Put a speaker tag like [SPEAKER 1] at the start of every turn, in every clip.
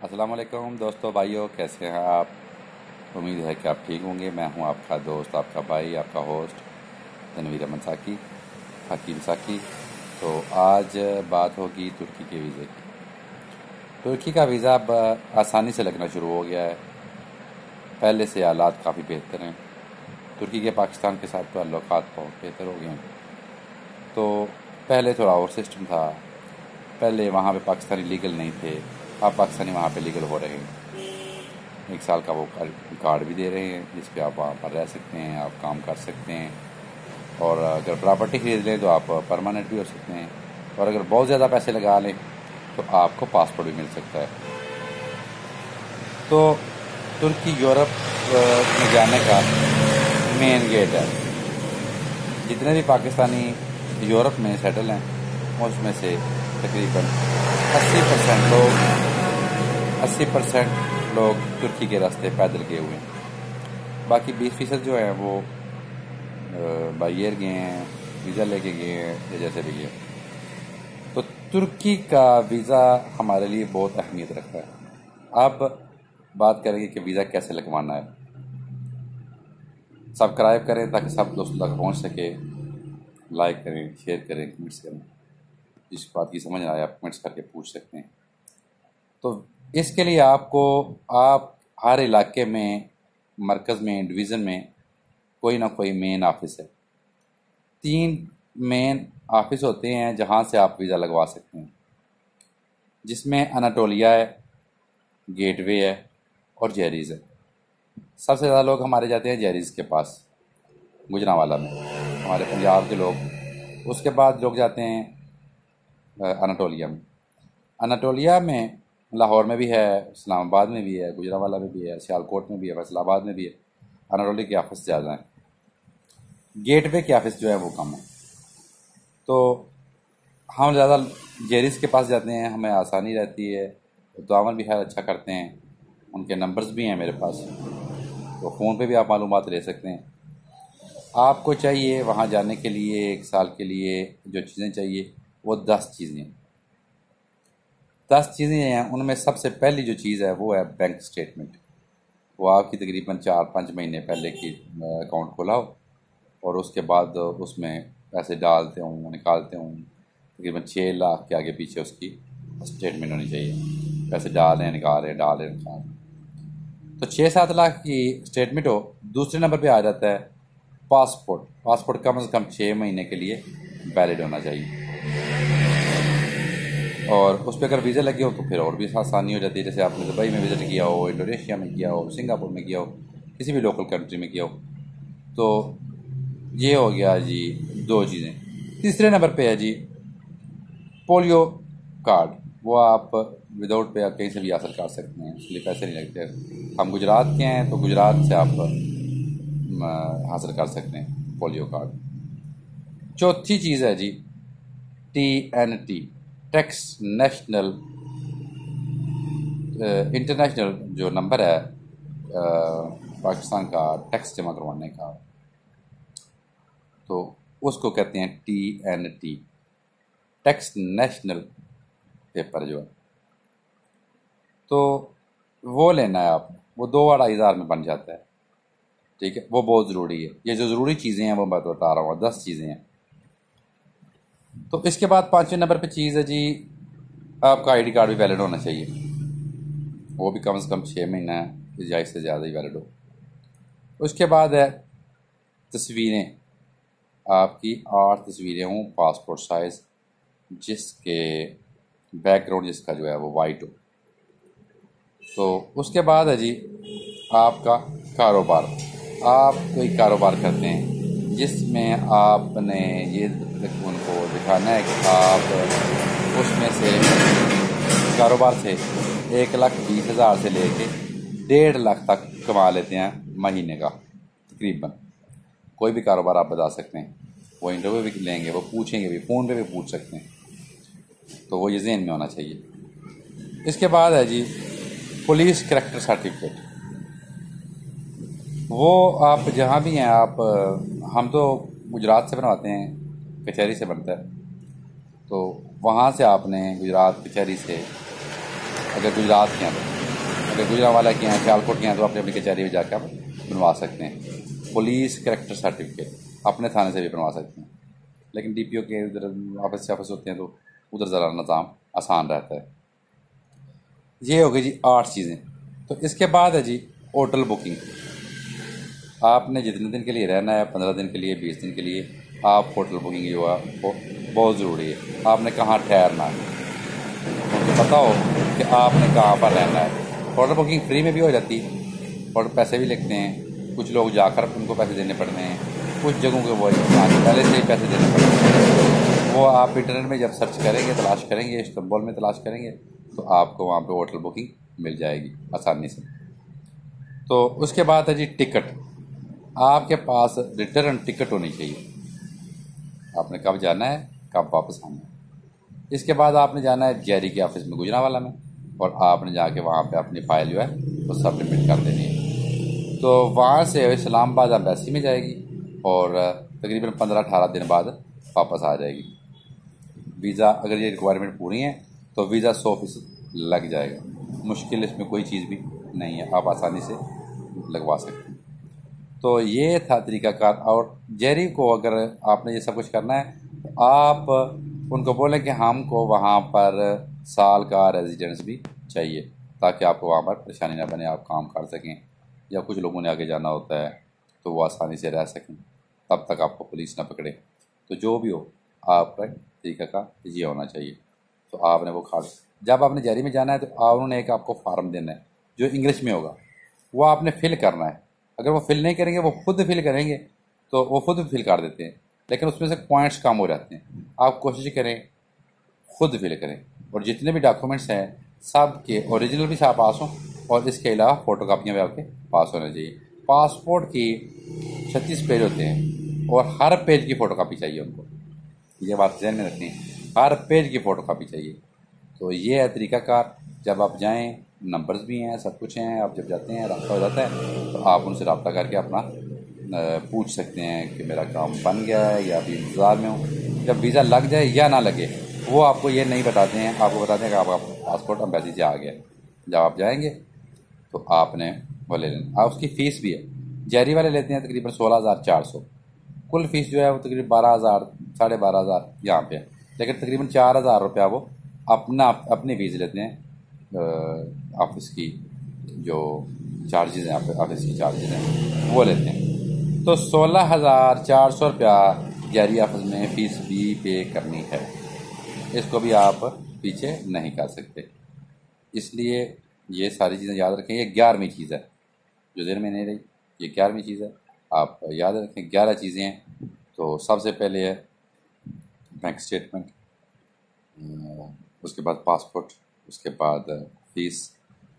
[SPEAKER 1] अस्सलाम वालेकुम दोस्तों भाइयों, कैसे हैं आप। उम्मीद है कि आप ठीक होंगे। मैं हूं आपका दोस्त, आपका भाई, आपका होस्ट तनवीर अहमद साकी, हकीम साकी। तो आज बात होगी तुर्की के वीज़े की। तुर्की का वीज़ा अब आसानी से लगना शुरू हो गया है। पहले से हालात काफ़ी बेहतर हैं। तुर्की के पाकिस्तान के साथ ताल्लुकात बहुत बेहतर हो गए हैं। तो पहले थोड़ा और सिस्टम था। पहले वहाँ पे पाकिस्तानी लीगल नहीं थे, अब पाकिस्तानी वहाँ पे लीगल हो रहे हैं। 1 साल का वो कार्ड भी दे रहे हैं जिस पे आप वहाँ पर रह सकते हैं, आप काम कर सकते हैं। और अगर प्रॉपर्टी खरीद लें तो आप परमानेंट भी हो सकते हैं। और अगर बहुत ज़्यादा पैसे लगा लें तो आपको पासपोर्ट भी मिल सकता है। तो तुर्की यूरोप में जाने का मेन गेट है। जितने भी पाकिस्तानी यूरोप में सेटल हैं उसमें से तकरीबन 80% लोग तुर्की के रास्ते पैदल गए हुए हैं। बाकी 20% जो हैं वो बाई एयर गए हैं, वीज़ा लेके गए हैं या जैसे भी गए। तो तुर्की का वीज़ा हमारे लिए बहुत अहमियत रखता है। अब बात करेंगे कि वीज़ा कैसे लगवाना है। सब्सक्राइब करें ताकि सब दोस्तों तक पहुंच सके। लाइक करें, शेयर करें, कमेंट्स करें। जिस बात की समझ आए आप कमेंट्स करके पूछ सकते हैं। तो इसके लिए आप हर इलाके में, मरकज़ में, डिवीज़न में कोई ना कोई मेन ऑफिस है। 3 मेन ऑफिस होते हैं जहां से आप वीज़ा लगवा सकते हैं, जिसमें अनाटोलिया है, गेटवे है और जेरीज़ है। सबसे ज़्यादा लोग हमारे जाते हैं जेरीज़ के पास, गुजरांवाला में, हमारे पंजाब के लोग। उसके बाद लोग जाते हैं अनाटोलिया में। अनाटोलिया में लाहौर में भी है, इस्लामाबाद में भी है, गुजरांवाला में भी है, सियालकोट में भी है, फैसलाबाद में भी है। अनाटोलिया के ऑफिस ज़्यादा हैं। गेटवे के ऑफिस जो है वो कम है। तो हम ज़्यादा जेरिस के पास जाते हैं, हमें आसानी रहती है। दामन भी खैर अच्छा करते हैं, उनके नंबर्स भी हैं मेरे पास, तो फ़ोन पे भी आप मालूमात ले सकते हैं। आपको चाहिए वहाँ जाने के लिए 1 साल के लिए जो चीज़ें चाहिए वो 10 चीज़ें हैं। 10 चीज़ें हैं, उनमें सबसे पहली जो चीज़ है वो है बैंक स्टेटमेंट। वो आपकी तकरीबन 4-5 महीने पहले की अकाउंट खोला हो और उसके बाद उसमें पैसे डालते हूँ, निकालते हूँ। तकरीबन 6 लाख के आगे पीछे उसकी स्टेटमेंट होनी चाहिए। पैसे डाल रहे हैं, निकाल रहे हैं, डाल रहे हैं, निकाल रहे हैं। तो 6-7 लाख की स्टेटमेंट हो। दूसरे नंबर पे आ जाता है पासपोर्ट। पासपोर्ट कम से कम 6 महीने के लिए वैलिड होना चाहिए। और उस पर अगर वीज़ा लगे हो तो फिर और भी आसानी हो जाती है। जैसे आपने दुबई में विज़िट किया हो, इंडोनेशिया में किया हो, सिंगापुर में किया हो, किसी भी लोकल कंट्री में किया हो। तो ये हो गया जी 2 चीज़ें। तीसरे नंबर पे है जी पोलियो कार्ड। वो आप विदाउट पे आप कहीं से भी हासिल कर सकते हैं, उसके लिए पैसे नहीं लगते। हम गुजरात के हैं तो गुजरात से आप हासिल कर सकते हैं पोलियो कार्ड। चौथी चीज़ है जी TNT, टैक्स नेशनल इंटरनेशनल जो नंबर है पाकिस्तान का टैक्स जमा करवाने का, तो उसको कहते हैं TNT, टैक्स नेशनल पेपर जो है। तो वो लेना है आपने। वो 2-2.5 हज़ार में बन जाता है। ठीक है, वो बहुत ज़रूरी है। ये जो ज़रूरी चीज़ें हैं वो मैं बता रहा हूँ, 10 चीज़ें हैं। तो इसके बाद 5वें नंबर पे चीज़ है जी आपका ID कार्ड भी वैलिड होना चाहिए। वो भी कम से कम 6 महीना या इससे ज़्यादा ही वैलिड हो। उसके बाद है तस्वीरें। आपकी 8 तस्वीरें हों पासपोर्ट साइज़, जिसके बैकग्राउंड जिसका जो है वो वाइट हो। तो उसके बाद है जी आपका कारोबार। आप कोई कारोबार करते हैं जिसमें आपने ये उनको दिखाना है कि आप उसमें से कारोबार से 1,20,000 से लेके 1.5 लाख तक कमा लेते हैं महीने का तकरीबन। कोई भी कारोबार आप बता सकते हैं। वो इंटरव्यू भी लेंगे, वो पूछेंगे भी, फ़ोन पे भी पूछ सकते हैं। तो वो ये ज़हन में होना चाहिए। इसके बाद है जी पुलिस करैक्टर सर्टिफिकेट। वो आप जहाँ भी हैं आप, हम तो गुजरात से बनवाते हैं, कचहरी से बनता है। तो वहाँ से आपने गुजरात कचहरी से, अगर गुजरात के अंदर अगर गुजरांवाला के हैं, सियालकोट के हैं, तो अपनी अपनी कचहरी में जाकर आप बनवा सकते हैं। पुलिस कैरेक्टर सर्टिफिकेट अपने थाने से भी बनवा सकते हैं, लेकिन DPO के उधर ऑफिस होते हैं तो उधर ज़रा निज़ाम आसान रहता है। ये हो गई जी 8 चीज़ें। तो इसके बाद है जी होटल बुकिंग। आपने जितने दिन के लिए रहना है, 15 दिन के लिए, 20 दिन के लिए, आप होटल बुकिंग जो है वो बहुत ज़रूरी है। आपने कहाँ ठहरना है, उनको पता हो कि आपने कहाँ पर रहना है। होटल बुकिंग फ्री में भी हो जाती है और पैसे भी लगते हैं। कुछ लोग जाकर उनको पैसे देने पड़ते हैं, कुछ जगहों के वो पहले से ही पैसे देने पड़ते हैं। वो आप इंटरनेट में जब सर्च करेंगे, तलाश करेंगे, इस्तांबुल में तलाश करेंगे, तो आपको वहाँ पे होटल बुकिंग मिल जाएगी आसानी से। तो उसके बाद है जी टिकट। आपके पास रिटर्न टिकट होनी चाहिए, आपने कब जाना है, कब वापस आना है। इसके बाद आपने जाना है JRE के ऑफिस में गुजरांवाला में, और आपने जाके वहाँ पे अपनी फ़ाइल जो है वो सबमिट कर देनी है। तो वहाँ से इस्लामाबाद एम्बेसी में जाएगी और तकरीबन 15-18 दिन बाद वापस आ जाएगी। वीज़ा अगर ये रिक्वायरमेंट पूरी है तो वीज़ा 100% लग जाएगा। मुश्किल इसमें कोई चीज़ भी नहीं है, आप आसानी से लगवा सकते हैं। तो ये था तरीक़ाकार। और JRE को अगर आपने ये सब कुछ करना है तो आप उनको बोलें कि हमको वहाँ पर साल का रेजिडेंस भी चाहिए, ताकि आपको वहाँ पर परेशानी ना बने, आप काम कर सकें। या कुछ लोगों ने आगे जाना होता है तो वो आसानी से रह सकें, तब तक आपको पुलिस ना पकड़े। तो जो भी हो, आपका तरीक़ा का ये होना चाहिए। तो आपने वो कार्ड, जब आपने JRE में जाना है तो उन्होंने एक आपको फार्म देना है जो इंग्लिश में होगा, वो आपने फ़िल करना है। अगर वो फिल नहीं करेंगे, वो खुद फिल करेंगे तो वो खुद फिल कर देते हैं, लेकिन उसमें से पॉइंट्स कम हो जाते हैं। आप कोशिश करें खुद फिल करें, और जितने भी डॉक्यूमेंट्स हैं सब के ओरिजिनल भी साथ पास हों, और इसके अलावा फ़ोटोकॉपियाँ भी आपके पास होना चाहिए। पासपोर्ट की 36 पेज होते हैं और हर पेज की फ़ोटोकॉपी चाहिए उनको, ये बात ध्यान में रखनी है, हर पेज की फ़ोटोकॉपी चाहिए। तो ये है तरीक़ाकार। जब आप जाएँ, नंबर्स भी हैं, सब कुछ हैं, आप जब जाते हैं राब्ता हो जाता है तो आप उनसे राब्ता करके अपना पूछ सकते हैं कि मेरा काम बन गया है या अभी इंतज़ार में हूँ। जब वीज़ा लग जाए या ना लगे, वो आपको ये नहीं बताते हैं, आपको बताते हैं कि आपका पासपोर्ट एम्बेसी से आ गया। जब आप जाएंगे तो आपने वो ले लेना। उसकी फ़ीस भी है, JRE वाले लेते हैं तकरीबन 16,400। कुल फ़ीस जो है वो तकरीबन 12,000 12,500 यहाँ पे है, लेकिन तकरीबन 4,000 रुपया वो अपनी फ़ीस लेते हैं। ऑफिस की जो चार्जेज़ हैं, ऑफिस की चार्जेज़ हैं वो लेते हैं। तो 16,400 रुपया JRE ऑफिस में फ़ीस भी पे करनी है। इसको भी आप पीछे नहीं कर सकते, इसलिए ये सारी चीज़ें याद रखें। ये 11वीं चीज़ है जो दिन में नहीं रही, ये 11वीं चीज़ है, आप याद रखें। 11 चीज़ें हैं। तो सबसे पहले है बैंक स्टेटमेंट, उसके बाद पासपोर्ट, उसके बाद फ़ीस,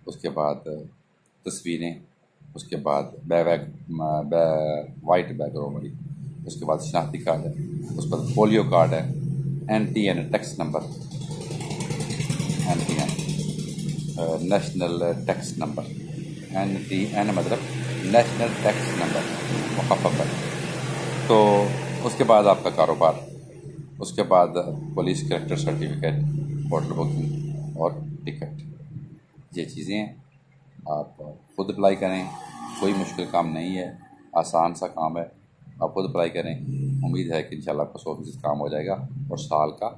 [SPEAKER 1] उसके बाद तस्वीरें, उसके बाद वाइट बैकग्राउंड, उसके बाद शनाख्ती कार्ड है, उसके बाद पोलियो कार्ड है, NTN tax number, NTN national tax number, NTN मतलब नेशनल टैक्स नंबर मुखफ़्फ़ है। तो उसके बाद आपका कारोबार, उसके बाद police character certificate, hotel booking और टिकट। ये चीज़ें आप खुद अप्लाई करें, कोई मुश्किल काम नहीं है, आसान सा काम है। आप खुद अप्लाई करें, उम्मीद है कि इंशाल्लाह आपको 100% काम हो जाएगा और साल का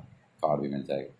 [SPEAKER 1] कार्ड भी मिल जाएगा।